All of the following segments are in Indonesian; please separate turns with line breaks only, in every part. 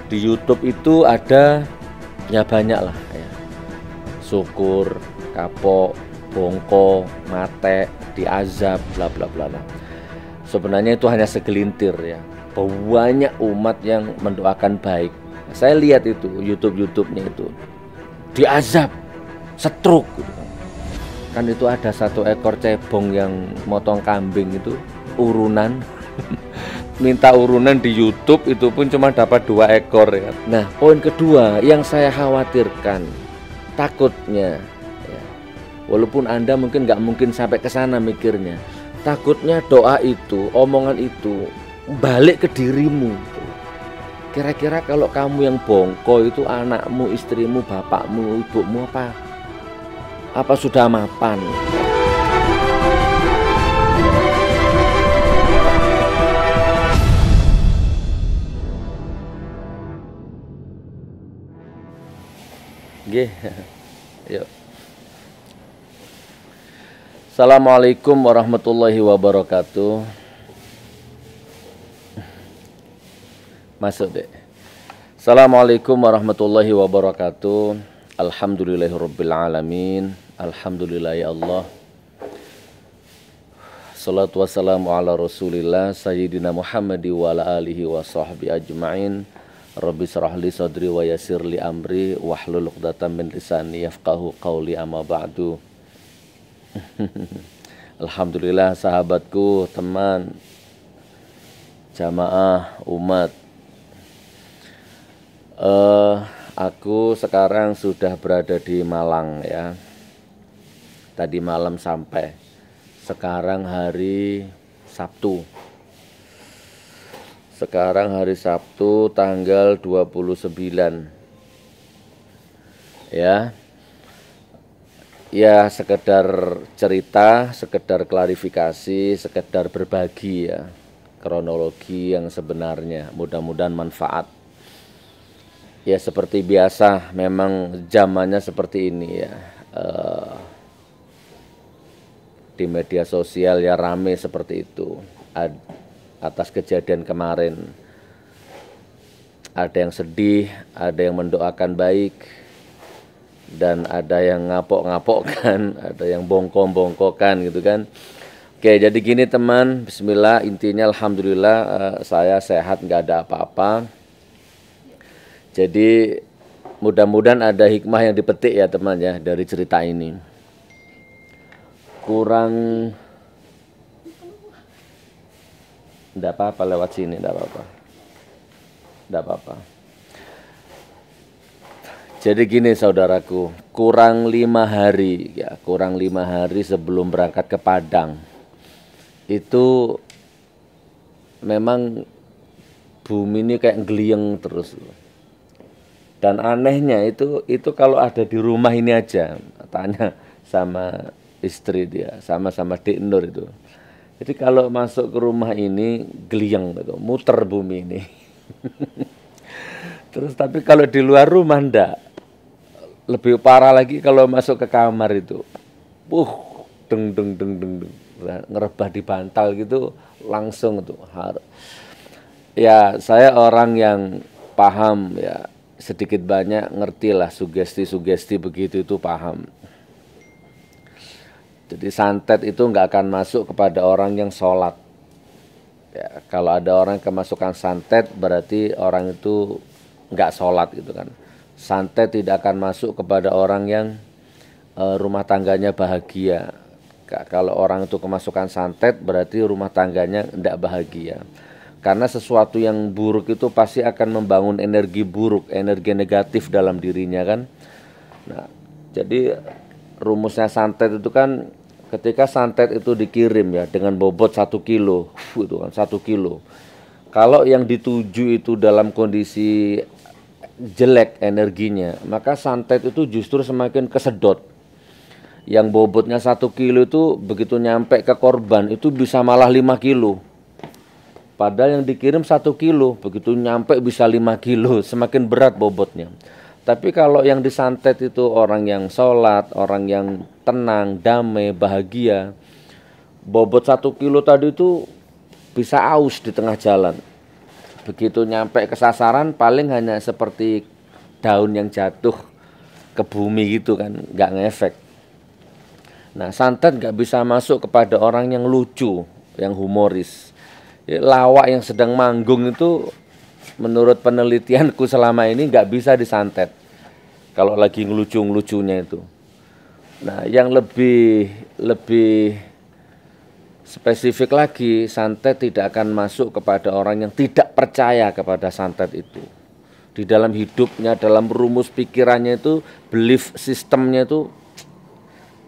Di YouTube itu ada ya banyak lah ya. Syukur, kapok, bongko, mate, diazab, bla bla bla. Sebenarnya itu hanya segelintir ya. Banyak umat yang mendoakan baik. Saya lihat itu YouTube-nya itu diazab, stroke gitu kan itu ada satu ekor cebong yang motong kambing itu urunan minta urunan di YouTube itu pun cuma dapat 2 ekor ya. Nah, poin kedua yang saya khawatirkan takutnya ya, walaupun Anda mungkin nggak mungkin sampai ke sana mikirnya, takutnya doa itu, omongan itu balik ke dirimu. Kira-kira kalau kamu yang bongko itu anakmu, istrimu, bapakmu, ibumu apa sudah mapan? Nggih. Yuk. Assalamualaikum warahmatullahi wabarakatuh. Masuk deh. Assalamualaikum warahmatullahi wabarakatuh. Alhamdulillahirabbil alamin. Alhamdulillah ya Allah. Salatu wassalamu ala Rasulillah sayyidina Muhammad wa ala alihi wa sahbihi ajma'in. Rabbi shrah li sadri wa yassir li amri wahlul 'uqdatam min lisani yafqahu qawli amma ba'du. Alhamdulillah sahabatku, teman, jamaah, umat. Aku sekarang sudah berada di Malang ya. Tadi malam sampai. Sekarang hari Sabtu. Sekarang hari Sabtu tanggal 29. Ya. Ya sekedar cerita, sekedar klarifikasi, sekedar berbagi ya. Kronologi yang sebenarnya. Mudah-mudahan manfaat. Ya seperti biasa, memang zamannya seperti ini ya. Di media sosial ya rame seperti itu atas kejadian kemarin. Ada yang sedih, ada yang mendoakan baik, dan ada yang ngapok-ngapokkan, ada yang bongkok-bongkokan gitu kan. Oke, jadi gini teman, bismillah, intinya alhamdulillah saya sehat, nggak ada apa-apa. Jadi mudah-mudahan ada hikmah yang dipetik ya teman ya dari cerita ini. Kurang enggak apa-apa lewat sini, enggak apa-apa. Jadi gini saudaraku, kurang 5 hari sebelum berangkat ke Padang itu memang bumi ini kayak ngelieng terus. Dan anehnya itu kalau ada di rumah ini aja, tanya sama istri dia, sama-sama Dik Nur itu. Jadi kalau masuk ke rumah ini geliang gitu, muter bumi ini. Terus tapi kalau di luar rumah ndak. Lebih parah lagi kalau masuk ke kamar itu. Deng ngerebah di bantal gitu langsung tuh. Ya, saya orang yang paham ya, sedikit banyak ngerti lah sugesti-sugesti begitu itu paham. Jadi santet itu nggak akan masuk kepada orang yang sholat. Ya, kalau ada orang kemasukan santet berarti orang itu nggak sholat gitu kan. Santet tidak akan masuk kepada orang yang rumah tangganya bahagia. Kalau orang itu kemasukan santet berarti rumah tangganya tidak bahagia. Karena sesuatu yang buruk itu pasti akan membangun energi buruk, energi negatif dalam dirinya kan. Nah, jadi rumusnya santet itu kan ketika santet itu dikirim ya dengan bobot 1 kilo, itu kan 1 kilo. Kalau yang dituju itu dalam kondisi jelek energinya, maka santet itu justru semakin kesedot. Yang bobotnya 1 kilo itu begitu nyampe ke korban itu bisa malah 5 kilo. Padahal yang dikirim 1 kilo, begitu nyampe bisa 5 kilo, semakin berat bobotnya. Tapi kalau yang disantet itu orang yang sholat, orang yang tenang, damai, bahagia, bobot 1 kilo tadi itu bisa aus di tengah jalan. Begitu nyampe ke sasaran paling hanya seperti daun yang jatuh ke bumi gitu kan, nggak ngefek. Nah, santet nggak bisa masuk kepada orang yang lucu, yang humoris. Lawak yang sedang manggung itu menurut penelitianku selama ini nggak bisa disantet kalau lagi ngelucu-ngelucunya itu. Nah, yang lebih spesifik lagi, santet tidak akan masuk kepada orang yang tidak percaya kepada santet itu. Di dalam hidupnya, dalam rumus pikirannya itu, belief sistemnya itu,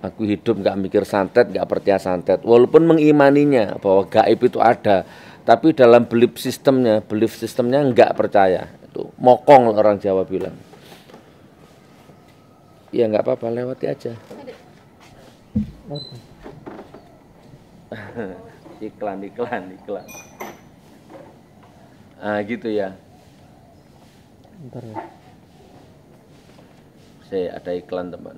aku hidup nggak mikir santet, nggak percaya santet. Walaupun mengimaninya bahwa gaib itu ada, tapi dalam belief sistemnya nggak percaya. Itu mokong orang Jawa bilang. Ya nggak apa-apa, lewati aja. iklan. Ah gitu ya.
Bentar ya.
Saya ada iklan teman.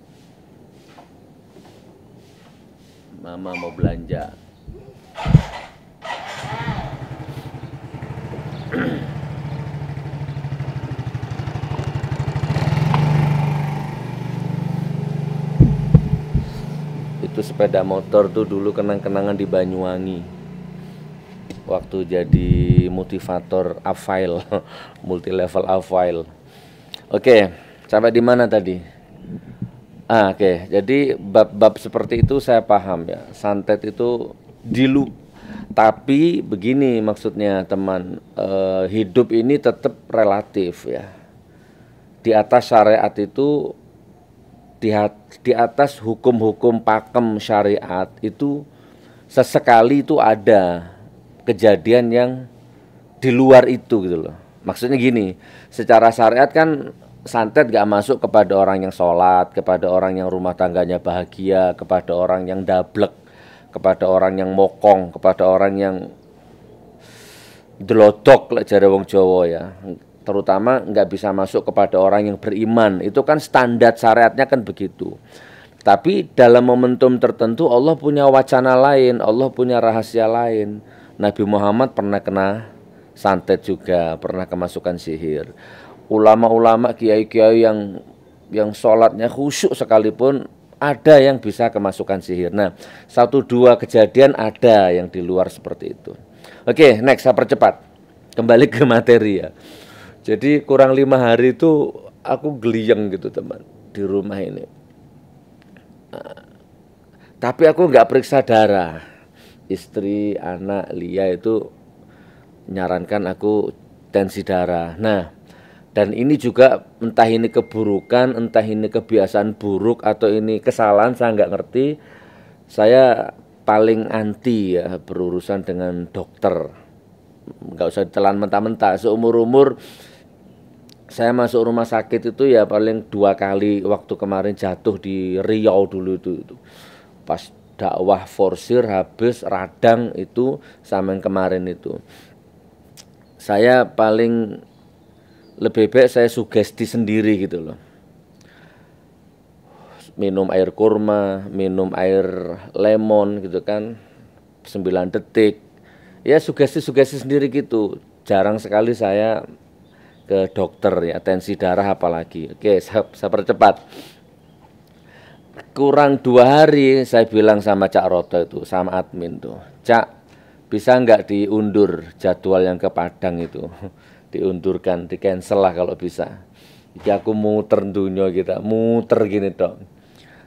Mama mau belanja. Itu sepeda motor tuh dulu kenang-kenangan di Banyuwangi. Waktu jadi motivator Avail, multi level Avail. Oke, sampai di mana tadi? Oke, jadi bab-bab seperti itu saya paham ya. Santet itu tapi begini maksudnya teman, hidup ini tetap relatif ya. Di atas syariat itu, di atas hukum-hukum pakem syariat itu sesekali itu ada kejadian yang di luar itu gitu loh. Maksudnya gini, secara syariat kan santet gak masuk kepada orang yang sholat, kepada orang yang rumah tangganya bahagia, kepada orang yang dablek, kepada orang yang mokong, kepada orang yang delodok lah jare wong Jawa ya. Terutama nggak bisa masuk kepada orang yang beriman. Itu kan standar syariatnya kan begitu. Tapi dalam momentum tertentu Allah punya wacana lain, Allah punya rahasia lain. Nabi Muhammad pernah kena santet juga, pernah kemasukan sihir. Ulama-ulama, kiai-kiai yang sholatnya khusyuk sekalipun ada yang bisa kemasukan sihir. Nah, 1-2 kejadian ada yang di luar seperti itu. Oke, next, saya percepat. Kembali ke materi ya. Jadi kurang 5 hari itu aku geliyeng gitu teman di rumah ini. Nah, tapi aku nggak periksa darah. Istri, anak, Lia itu nyarankan aku tensi darah. Nah, dan ini juga entah ini keburukan, entah ini kebiasaan buruk atau ini kesalahan, saya nggak ngerti. Saya paling anti ya berurusan dengan dokter. Nggak usah ditelan mentah-mentah. Seumur-umur saya masuk rumah sakit itu ya paling 2 kali. Waktu kemarin jatuh di Riau dulu itu. Pas dakwah forsir habis radang itu sama yang kemarin itu. Saya paling lebih baik saya sugesti sendiri gitu loh. Minum air kurma, minum air lemon gitu kan, 9 detik. Ya sugesti-sugesti sendiri gitu. Jarang sekali saya ke dokter ya, tensi darah apalagi. Oke, saya percepat. Kurang 2 hari saya bilang sama Cak Roto itu, sama admin tuh, Cak, bisa nggak diundur jadwal yang ke Padang itu? Diundurkan, di cancel lah kalau bisa. Jadi aku muter dunia kita, muter gini dong.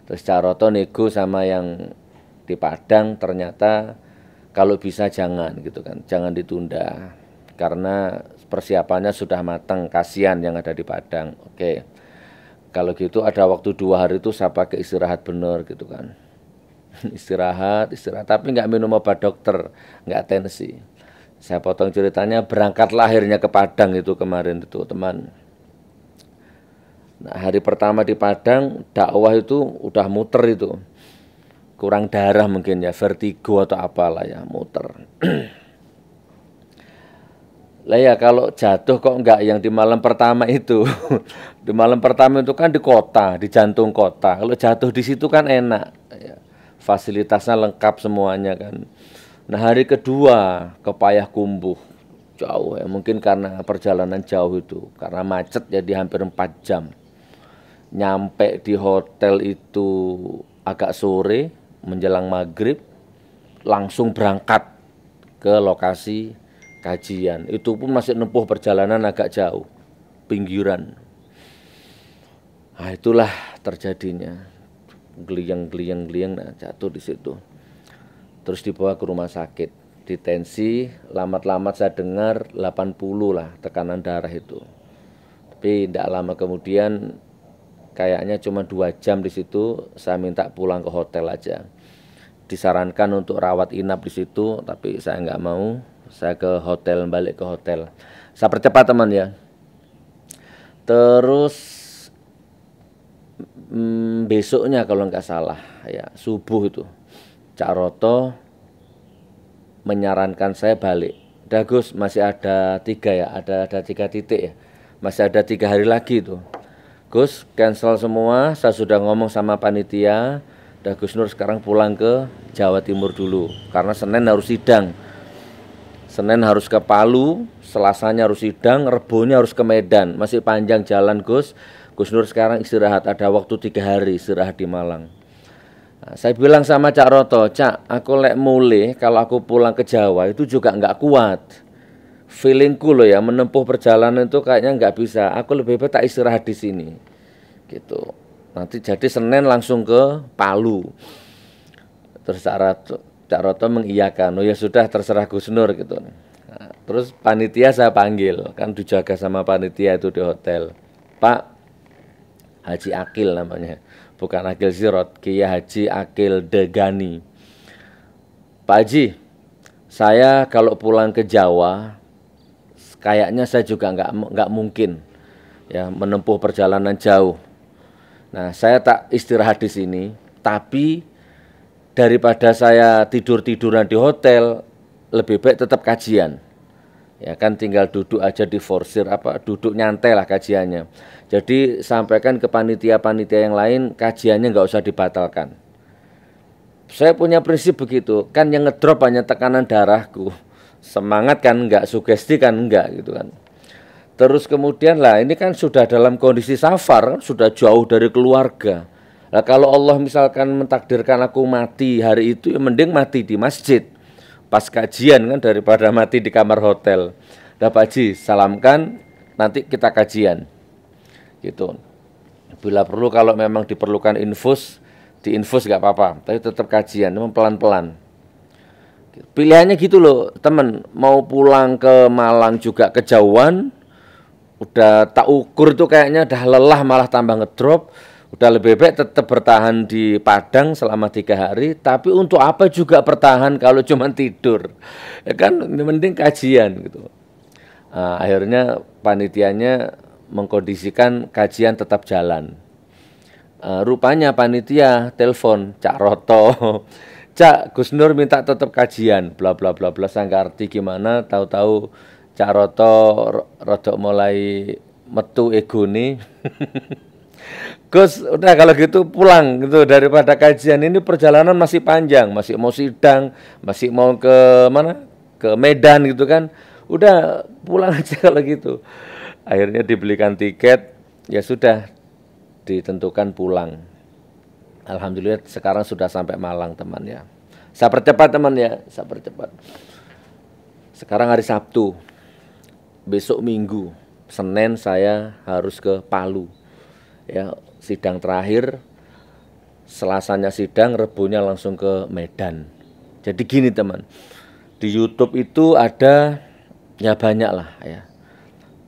Terus Cak Roto nego sama yang di Padang, ternyata kalau bisa jangan gitu kan, jangan ditunda. Karena persiapannya sudah matang, kasihan yang ada di Padang. Oke. Kalau gitu ada waktu 2 hari itu saya pakai istirahat bener gitu kan. Istirahat, tapi nggak minum obat dokter, nggak tensi. Saya potong ceritanya, berangkat lahirnya ke Padang itu kemarin itu teman. Nah, hari pertama di Padang, dakwah itu udah muter itu. Kurang darah mungkin ya, vertigo atau apalah ya, muter. Lah ya kalau jatuh kok enggak yang di malam pertama itu. Di malam pertama itu kan di kota, di jantung kota. Kalau jatuh di situ kan enak. Ya, fasilitasnya lengkap semuanya kan. Nah hari kedua ke Payakumbuh. jauh ya, mungkin karena perjalanan jauh itu, karena macet jadi hampir 4 jam. Nyampe di hotel itu agak sore, menjelang maghrib, langsung berangkat ke lokasi kajian. Itu pun masih nempuh perjalanan agak jauh, pinggiran. Nah, itulah terjadinya. Geliang, nah, jatuh di situ. Terus dibawa ke rumah sakit, ditensi, lambat-lambat saya dengar 80 lah tekanan darah itu. Tapi tidak lama kemudian, kayaknya cuma 2 jam di situ, saya minta pulang ke hotel aja. Disarankan untuk rawat inap di situ, tapi saya nggak mau. Saya ke hotel, balik ke hotel. Saya percepat teman ya. Terus besoknya kalau nggak salah ya subuh itu Cak Roto menyarankan saya balik. Dah Gus, masih ada 3 ya, ada 3 titik ya, masih ada 3 hari lagi itu. Gus, cancel semua, saya sudah ngomong sama panitia. Dah Gus Nur sekarang pulang ke Jawa Timur dulu, karena Senin harus sidang. Senin harus ke Palu, Selasanya harus sidang, Rebonya harus ke Medan. Masih panjang jalan Gus. Gus Nur sekarang istirahat, ada waktu 3 hari istirahat di Malang. Nah, saya bilang sama Cak Roto, Cak, aku lek mulai kalau aku pulang ke Jawa itu juga nggak kuat. Feelingku loh ya, menempuh perjalanan itu kayaknya nggak bisa. Aku lebih baik tak istirahat di sini, gitu. Nanti jadi Senin langsung ke Palu. Terus Cak Roto mengiyakan, oh ya sudah terserah Gus Nur gitu. Nah, terus panitia saya panggil, kan dijaga sama panitia itu di hotel. Pak Haji Akil namanya, bukan Akil Sirot, Kiai Haji Akil Degani. Pak Haji, saya kalau pulang ke Jawa, kayaknya saya juga nggak mungkin ya menempuh perjalanan jauh. Nah, saya tak istirahat di sini, tapi daripada saya tidur-tiduran di hotel, lebih baik tetap kajian. Ya kan tinggal duduk aja di forsir, duduk nyantai lah kajiannya. Jadi sampaikan ke panitia-panitia yang lain, kajiannya nggak usah dibatalkan. Saya punya prinsip begitu, kan yang ngedrop hanya tekanan darahku. Semangat kan enggak, sugesti kan enggak gitu kan. Terus kemudian lah ini kan sudah dalam kondisi safar, sudah jauh dari keluarga. Nah kalau Allah misalkan mentakdirkan aku mati hari itu, ya mending mati di masjid pas kajian kan daripada mati di kamar hotel. Dah Pak Haji, salamkan, nanti kita kajian. Gitu. Bila perlu kalau memang diperlukan infus, diinfus nggak apa-apa, tapi tetap kajian, pelan-pelan. Pilihannya gitu loh, teman. Mau pulang ke Malang juga kejauhan, udah tak ukur tuh kayaknya udah lelah malah tambah ngedrop. Udah lebih baik tetap bertahan di Padang selama 3 hari, tapi untuk apa juga bertahan kalau cuma tidur? Ya kan mending kajian gitu. Nah, akhirnya panitianya mengkondisikan kajian tetap jalan. Rupanya panitia telepon Cak Roto, Cak Gus Nur minta tetap kajian, bla bla bla bla. Saya nggak ngerti gimana, tahu-tahu Cak Roto rodok mulai metu ego nih. Gus, udah kalau gitu pulang gitu, daripada kajian ini perjalanan masih panjang, masih mau sidang, masih mau ke mana? Ke Medan gitu kan. Udah pulang aja kalau gitu. Akhirnya dibelikan tiket, ya sudah ditentukan pulang. Alhamdulillah sekarang sudah sampai Malang teman ya. Saya percepat teman ya, saya percepat. Sekarang hari Sabtu, besok Minggu, Senin saya harus ke Palu. Ya, sidang terakhir, Selasanya sidang, Rebonya langsung ke Medan. Jadi gini teman, di YouTube itu ada ya banyak lah ya,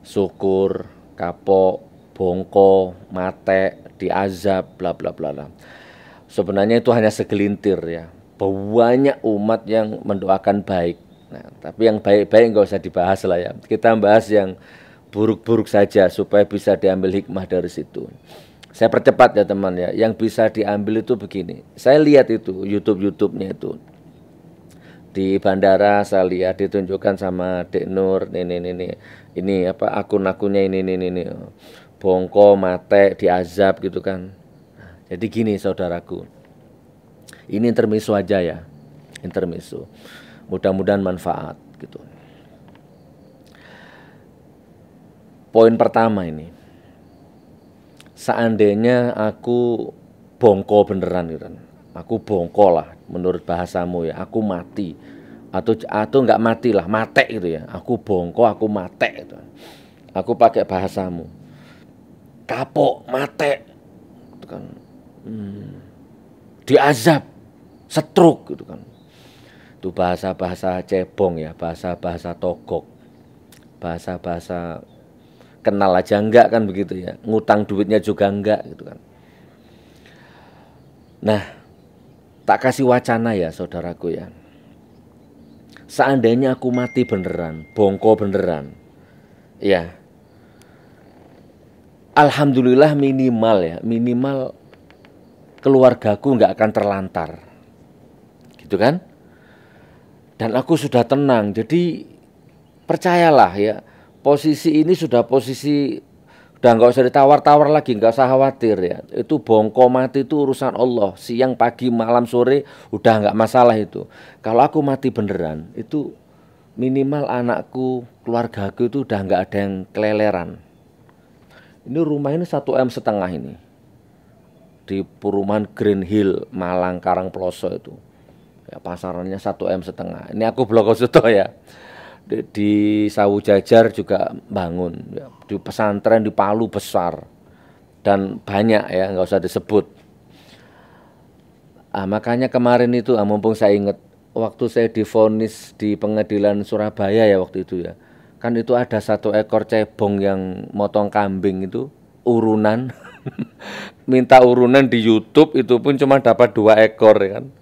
syukur, kapok, bongko, mate, diazab, bla bla bla bla. Sebenarnya itu hanya segelintir ya, banyak umat yang mendoakan baik. Nah, tapi yang baik-baik nggak usah dibahas lah ya. Kita bahas yang buruk-buruk saja supaya bisa diambil hikmah dari situ. Saya percepat ya teman ya. Yang bisa diambil itu begini. Saya lihat itu YouTube-nya itu. Di bandara saya lihat ditunjukkan sama Dek Nur, ini apa akun-akunnya ini. Bongko, mate, diazab gitu kan. Jadi gini saudaraku. Ini intermezzo aja ya. Intermezzo. Mudah-mudahan manfaat gitu. poin pertama ini. Seandainya aku bongko beneran gitu kan. Aku bongko lah menurut bahasamu ya. Aku mati atau nggak mati lah, mate gitu ya. Aku bongko, aku mate gitu. Aku pakai bahasamu. Kapok, mate gitu kan. Diazab, stroke gitu kan. Itu bahasa-bahasa cebong ya, bahasa-bahasa togok. Bahasa-bahasa kenal aja enggak kan begitu ya. Ngutang duitnya juga enggak gitu kan. Nah, tak kasih wacana ya saudaraku ya. Seandainya aku mati beneran, bongko beneran. Ya. Alhamdulillah minimal ya, minimal keluargaku enggak akan terlantar. Gitu kan? Dan aku sudah tenang. Jadi percayalah ya, posisi ini sudah posisi udah nggak usah ditawar-tawar lagi, nggak usah khawatir ya. Itu bongko mati itu urusan Allah. Siang, pagi, malam, sore udah nggak masalah itu. Kalau aku mati beneran, itu minimal anakku, keluargaku itu udah nggak ada yang keleleran. Ini rumah ini 1,5 M ini di perumahan Green Hill, Malang, Karangploso itu. Ya, pasarannya 1,5 M. Ini aku Bloko Suto ya. Di Sawu Jajar juga bangun ya. Di pesantren di Palu besar dan banyak ya, nggak usah disebut. Makanya kemarin itu mumpung saya ingat waktu saya divonis di pengadilan Surabaya ya waktu itu ya, kan itu ada 1 ekor cebong yang motong kambing itu urunan minta urunan di YouTube, itu pun cuma dapat 2 ekor ya kan.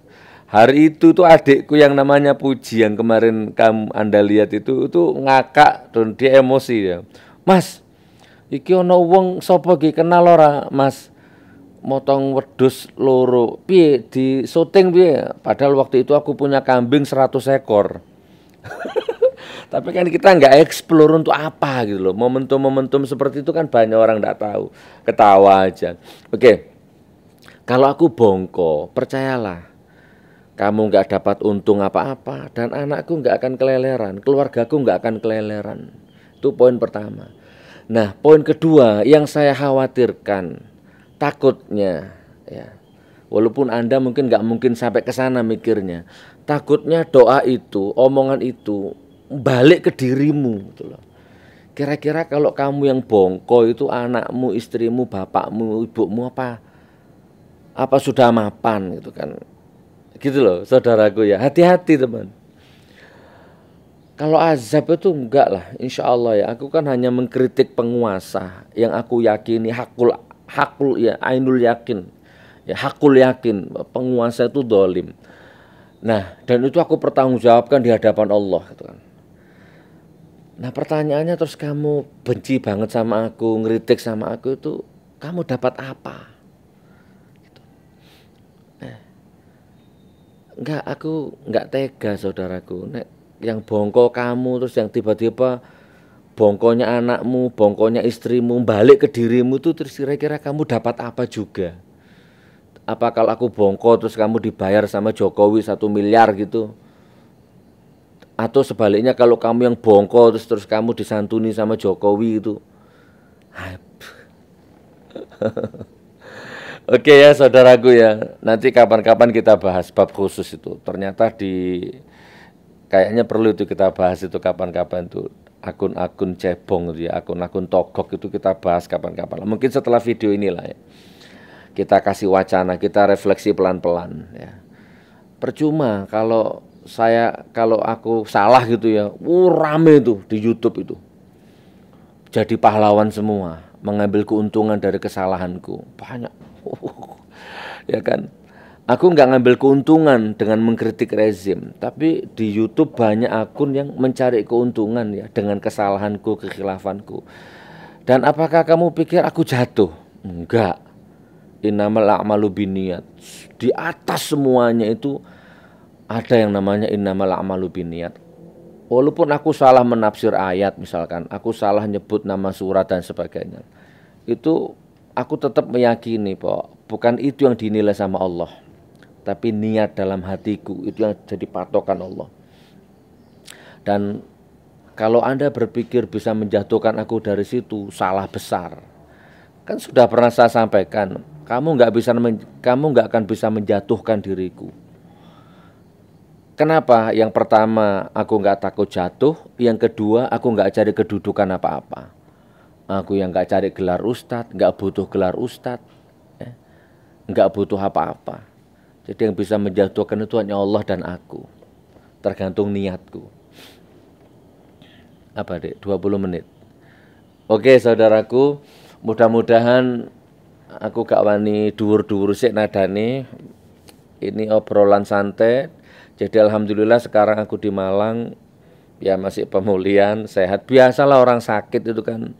Hari itu tuh adikku yang namanya Puji yang kemarin Anda lihat itu ngakak dan dia emosi ya. Mas, iki ono wong sapa iki kenal ora, Mas? Motong wedhus loro. Piye di syuting piye? Padahal waktu itu aku punya kambing 100 ekor. Tapi kan kita nggak explore untuk apa gitu loh. Momentum-momentum seperti itu kan banyak orang nggak tahu. Ketawa aja. Oke. Kalau aku bongko, percayalah. Kamu nggak dapat untung apa-apa dan anakku nggak akan keleleran, keluargaku nggak akan keleleran. Itu poin pertama. Nah, poin kedua yang saya khawatirkan, takutnya ya, walaupun Anda mungkin nggak mungkin sampai ke sana mikirnya, takutnya doa itu, omongan itu balik ke dirimu gitu loh. Kira-kira kalau kamu yang bongko itu anakmu, istrimu, bapakmu, ibumu apa sudah mapan gitu kan. Gitu loh saudaraku ya, hati-hati teman. Kalau azab itu enggak lah, insya Allah ya. Aku kan hanya mengkritik penguasa yang aku yakini hakul ya, ainul yakin ya, hakul yakin penguasa itu dolim. Nah, dan itu aku pertanggungjawabkan di hadapan Allah gitu kan. Nah pertanyaannya, terus kamu benci banget sama aku, ngeritik sama aku, itu kamu dapat apa? Enggak, aku enggak tega saudaraku. Nek yang bongko kamu, terus yang tiba-tiba bongkonya anakmu, bongkonya istrimu balik ke dirimu tuh, terus kira-kira kamu dapat apa juga? Apa kalau aku bongko terus kamu dibayar sama Jokowi 1 miliar gitu? Atau sebaliknya kalau kamu yang bongko terus kamu disantuni sama Jokowi itu? Oke ya saudaraku ya, nanti kapan-kapan kita bahas bab khusus itu. Ternyata kayaknya perlu itu kita bahas itu kapan-kapan tuh. Akun-akun cebong itu ya, akun-akun togok itu kita bahas kapan-kapan. Mungkin setelah video inilah ya. Kita kasih wacana, kita refleksi pelan-pelan ya. Percuma kalau aku salah gitu ya, rame tuh di YouTube itu. Jadi pahlawan semua, mengambil keuntungan dari kesalahanku. Banyak. Ya kan, aku nggak ngambil keuntungan dengan mengkritik rezim, tapi di YouTube banyak akun yang mencari keuntungan ya dengan kesalahanku, kekhilafanku. Dan apakah kamu pikir aku jatuh? Enggak. Innamal a'malu binniyat. Di atas semuanya itu ada yang namanya innamal a'malu binniyat. Walaupun aku salah menafsir ayat misalkan, aku salah nyebut nama surat dan sebagainya, itu aku tetap meyakini bahwa bukan itu yang dinilai sama Allah, tapi niat dalam hatiku itu yang jadi patokan Allah. Dan Kalau Anda berpikir bisa menjatuhkan aku dari situ, salah besar. Kan sudah pernah saya sampaikan, kamu nggak akan bisa menjatuhkan diriku. Kenapa? Yang pertama, aku nggak takut jatuh. Yang kedua, aku nggak cari kedudukan apa-apa. Aku yang nggak cari gelar ustadz, nggak butuh gelar ustadz, ya. Nggak butuh apa-apa. Jadi yang bisa menjatuhkan itu hanya Allah dan aku. Tergantung niatku. Apa dek? 20 menit. Oke saudaraku, mudah-mudahan aku gak wani dhuwur-dhuwur sik nadane. Ini obrolan santai. Jadi alhamdulillah sekarang aku di Malang, ya masih pemulihan, sehat. Biasalah orang sakit itu kan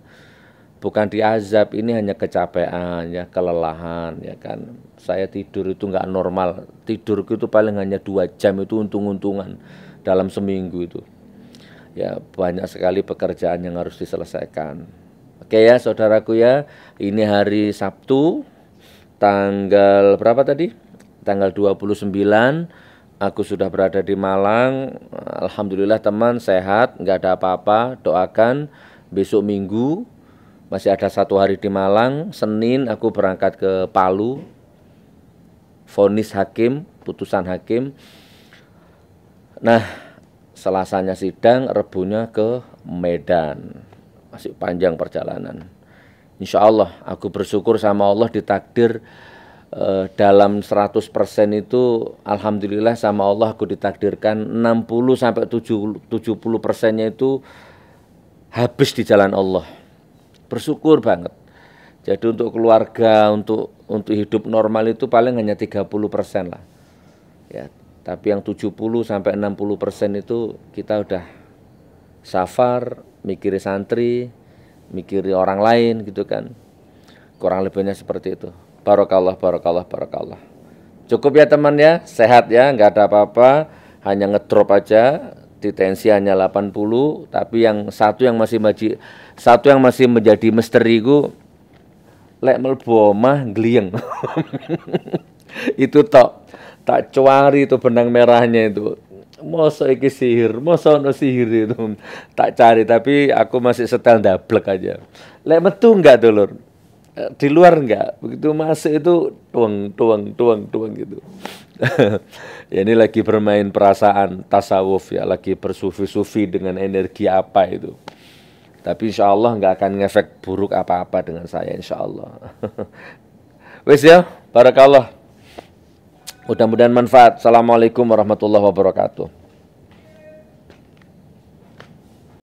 bukan diazab, ini hanya kecapean, ya kelelahan, ya kan. Saya tidur itu nggak normal, tidurku itu paling hanya 2 jam itu untung-untungan dalam seminggu itu. Ya banyak sekali pekerjaan yang harus diselesaikan. Oke ya saudaraku ya, ini hari Sabtu, tanggal berapa tadi? Tanggal 29, aku sudah berada di Malang. Alhamdulillah teman sehat, nggak ada apa-apa, doakan. Besok Minggu masih ada 1 hari di Malang. Senin aku berangkat ke Palu, vonis hakim, putusan hakim. Nah, Selasanya sidang, Rebunya ke Medan. Masih panjang perjalanan. Insya Allah aku bersyukur sama Allah ditakdir dalam 100% itu alhamdulillah sama Allah aku ditakdirkan 60-70%-nya itu habis di jalan Allah. Bersyukur banget. Jadi untuk keluarga, untuk hidup normal itu paling hanya 30% lah. Ya, tapi yang 70-60% itu kita udah safar, mikiri santri, mikiri orang lain gitu kan. Kurang lebihnya seperti itu. Barakallah, barakallah, barakallah. Cukup ya teman ya, sehat ya, nggak ada apa-apa, hanya ngedrop aja, di tensi hanya 80, tapi satu yang masih menjadi misteriku, lek mlebu omah gliyeng. Itu tak cuari itu benang merahnya itu. Masa iki sihir, masa ono sihir itu. Tak cari, tapi aku masih setel dablek aja. Lek metu enggak dulur? Di luar enggak, begitu masuk itu tuang gitu. Ya ini lagi bermain perasaan tasawuf ya, lagi bersufi-sufi dengan energi apa itu. Tapi insya Allah enggak akan ngefek buruk apa-apa dengan saya insya Allah. Wis ya, barakallah. Mudah-mudahan manfaat. Assalamualaikum warahmatullahi wabarakatuh.